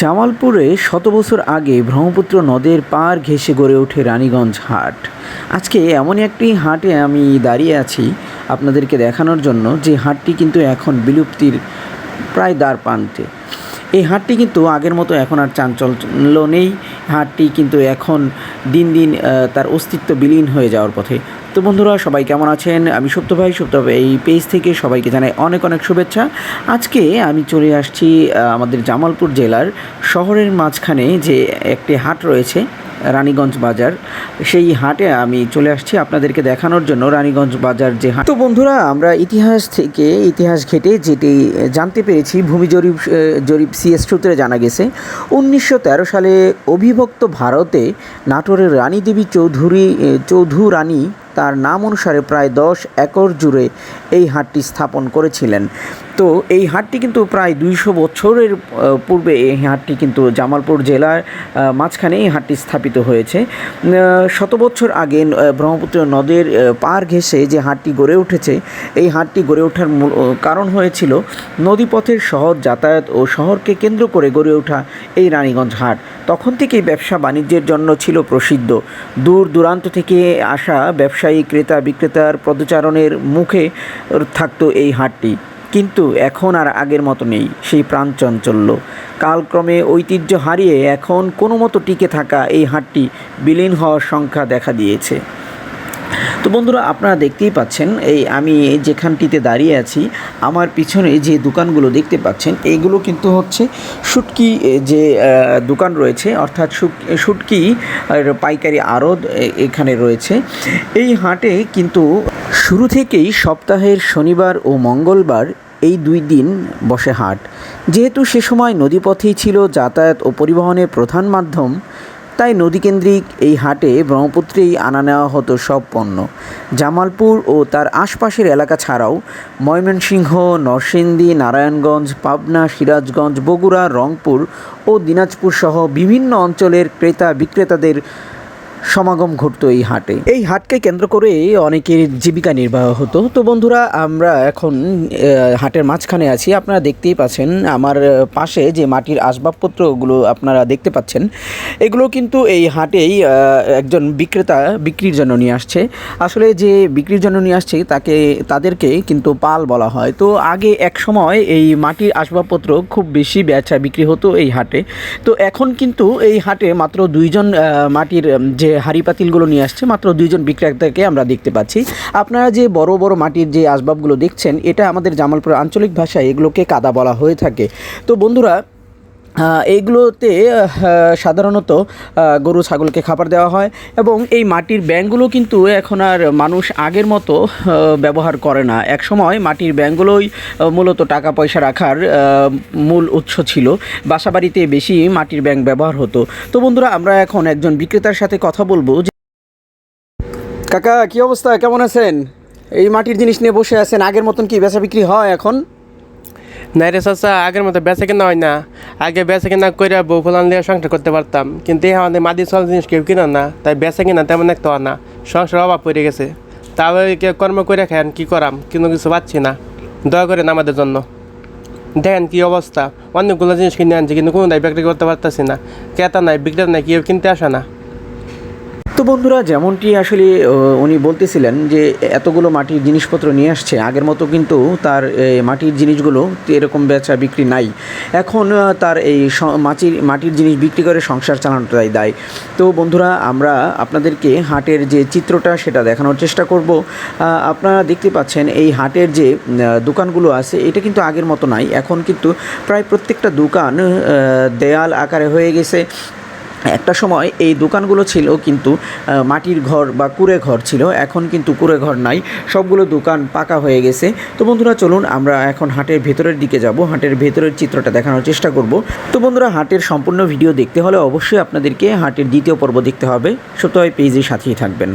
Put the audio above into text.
জামালপুরে শত বছর আগে ব্রহ্মপুত্র নদের পার ঘেঁষে গড়ে ওঠে রানীগঞ্জ হাট। আজকে এমনই একটি হাটে আমি দাঁড়িয়ে আছি আপনাদেরকে দেখানোর জন্য, যে হাটটি কিন্তু এখন বিলুপ্তির প্রায় দ্বার প্রান্তে। এই হাটটি কিন্তু আগের মতো এখন আর চাঞ্চল্য নেই। হাটটি কিন্তু এখন দিন দিন তার অস্তিত্ব বিলীন হয়ে যাওয়ার পথে। তো বন্ধুরা, সবাই কেমন আছেন? আমি সুপ্ত ভাই এই পেজ থেকে সবাইকে জানাই অনেক অনেক শুভেচ্ছা। আজকে আমি চলে আসছি আমাদের জামালপুর জেলার শহরের মাঝখানে যে একটি হাট রয়েছে, রানীগঞ্জ বাজার। সেই হাটে আমি চলে আসছি আপনাদেরকে দেখানোর জন্য, রানীগঞ্জ বাজার যে হাট। তো বন্ধুরা, আমরা ইতিহাস ঘেটে যেটি জানতে পেরেছি, ভূমি জরিপ সিএস সূত্রে জানা গেছে 1913 সালে অবিভক্ত ভারতে নাটোরের রানী দেবী চৌধুরী রানী তার নাম অনুসারে প্রায় 10 একর জুড়ে এই হাটটি স্থাপন করেছিলেন। তো এই হাটটি কিন্তু প্রায় 200 বছরের পূর্বে এই হাটটি কিন্তু জামালপুর জেলার মাঝখানে এই হাটটি স্থাপিত হয়েছে। শত বছর আগে ব্রহ্মপুত্র নদের পার ঘেঁষে যে হাটটি গড়ে উঠেছে, এই হাটটি গড়ে ওঠার মূল কারণ হয়েছিল নদীপথের সহজ যাতায়াত ও শহরকে কেন্দ্র করে গড়ে ওঠা এই রানীগঞ্জ হাট। তখন থেকেই ব্যবসা বাণিজ্যের জন্য ছিল প্রসিদ্ধ। দূর দূরান্ত থেকে আসা ব্যবসায়ী ক্রেতা বিক্রেতার পদচারণের মুখে থাকতো এই হাটটি। কিন্তু এখন আর আগের মতো নেই সেই প্রাণচাঞ্চল্য। কালক্রমে ঐতিহ্য হারিয়ে এখন কোনো মতো টিকে থাকা এই হাটটি বিলীন হওয়ার সংখ্যা দেখা দিয়েছে। তো বন্ধুরা, আপনারা দেখতেই পাচ্ছেন, আমি যেখানটিতে দাঁড়িয়ে আছি, আমার পিছনে যে দোকানগুলো দেখতে পাচ্ছেন, এইগুলো কিন্তু হচ্ছে শুটকি যে দোকান রয়েছে, অর্থাৎ শুটকি পাইকারি আড়ত এখানে রয়েছে। এই হাটে কিন্তু শুরু থেকেই সপ্তাহের শনিবার ও মঙ্গলবার এই 2 দিন বসে হাট। যেহেতু সে সময় নদীপথেই ছিল যাতায়াত ও পরিবহনের প্রধান মাধ্যম, তাই নদীকেন্দ্রিক এই হাটে ব্রহ্মপুত্রেই আনা নেওয়া হতো সব পণ্য। জামালপুর ও তার আশপাশের এলাকা ছাড়াও ময়মনসিংহ, নরসিংদী, নারায়ণগঞ্জ, পাবনা, সিরাজগঞ্জ, বগুড়া, রংপুর ও দিনাজপুর সহ বিভিন্ন অঞ্চলের ক্রেতা বিক্রেতাদের সমাগম ঘটতো এই হাটে। এই হাটকে কেন্দ্র করে অনেকের জীবিকা নির্বাহ হতো। তো বন্ধুরা, আমরা এখন হাটের মাঝখানে আছি। আপনারা দেখতেই পাচ্ছেন আমার পাশে যে মাটির আসবাবপত্রগুলো আপনারা দেখতে পাচ্ছেন, এগুলো কিন্তু এই হাটেই একজন বিক্রেতা বিক্রির জন্য নিয়ে আসছে। আসলে যে বিক্রির জন্য নিয়ে আসছে তাদেরকে কিন্তু পাল বলা হয়। তো আগে এক সময় এই মাটির আসবাবপত্র খুব বেশি বেচা বিক্রি হতো এই হাটে। তো এখন কিন্তু এই হাটে মাত্র 2 জন মাটির যে হাঁড়ি পাতিলগুলো নিয়ে আসছে, মাত্র 2 জন বিক্রেতাকে আমরা দেখতে পাচ্ছি। আপনারা যে বড় বড় মাটির যে আসবাবগুলো দেখছেন, এটা আমাদের জামালপুরের আঞ্চলিক ভাষায় এগুলোকে কাদা বলা হয়ে থাকে। তো বন্ধুরা, এইগুলোতে সাধারণত গরু ছাগলকে খাবার দেওয়া হয়, এবং এই মাটির ব্যাঙগুলো কিন্তু এখন আর মানুষ আগের মতো ব্যবহার করে না। এক সময় মাটির ব্যাঙগুলোই মূলত টাকা পয়সা রাখার মূল উৎস ছিল। বাসাবাড়িতে বেশি মাটির ব্যাঙ ব্যবহার হতো। তো বন্ধুরা, আমরা এখন একজন বিক্রেতার সাথে কথা বলবো। কাকা, কী অবস্থা? কেমন আছেন? এই মাটির জিনিস নিয়ে বসে আছেন, আগের মতন কি বেচা বিক্রি হয় এখন? নাই রে চাচা, আগের মতো বেচা কেনা হয় না। আগে বেচা কেনা করে বউ ফলান দিয়ে সংসার করতে পারতাম, কিন্তু এই আমাদের মাটি চল জিনিস কেউ কিনা না, তাই বেচা কিনা তেমন একটা হয় না। সংসার অভাব পড়ে গেছে, তাও কর্ম করে খান, কী করাম, কিন্তু কিছু পাচ্ছি না। দয়া করেন আমাদের জন্য। দেখেন কী অবস্থা, অনেকগুলো জিনিস কিনে আনছি, কিন্তু কোনোটাই বিক্রি করতে পারতেছি না। ক্রেতা নাই, বিক্রেতা নাই, কেউ কিনতে আসে না। তো বন্ধুরা, যেমনটি আসলে উনি বলতেছিলেন যে এতগুলো মাটির জিনিসপত্র নিয়ে আসছে, আগের মতো কিন্তু তার মাটির জিনিসগুলো এরকম বেচা বিক্রি নাই। এখন তার এই মাটির জিনিস বিক্রি করে সংসার চালানোটাই দায়। তো বন্ধুরা, আমরা আপনাদেরকে হাটের যে চিত্রটা সেটা দেখানোর চেষ্টা করব। আপনারা দেখতে পাচ্ছেন এই হাটের যে দোকানগুলো আছে, এটা কিন্তু আগের মতো নাই। এখন কিন্তু প্রায় প্রত্যেকটা দোকান দেয়াল আকারে হয়ে গেছে। একটা সময় এই দোকানগুলো ছিল কিন্তু মাটির ঘর বা কুঁড়ে ঘর ছিল, এখন কিন্তু কুঁড়ে ঘর নাই, সবগুলো দোকান পাকা হয়ে গেছে। তো বন্ধুরা, চলুন আমরা এখন হাটের ভেতরের দিকে যাব, হাটের ভেতরের চিত্রটা দেখানোর চেষ্টা করব। তো বন্ধুরা, হাটের সম্পূর্ণ ভিডিও দেখতে হলে অবশ্যই আপনাদেরকে হাটের দ্বিতীয় পর্ব দেখতে হবে। সত্যি পেজের সাথেই থাকবেন।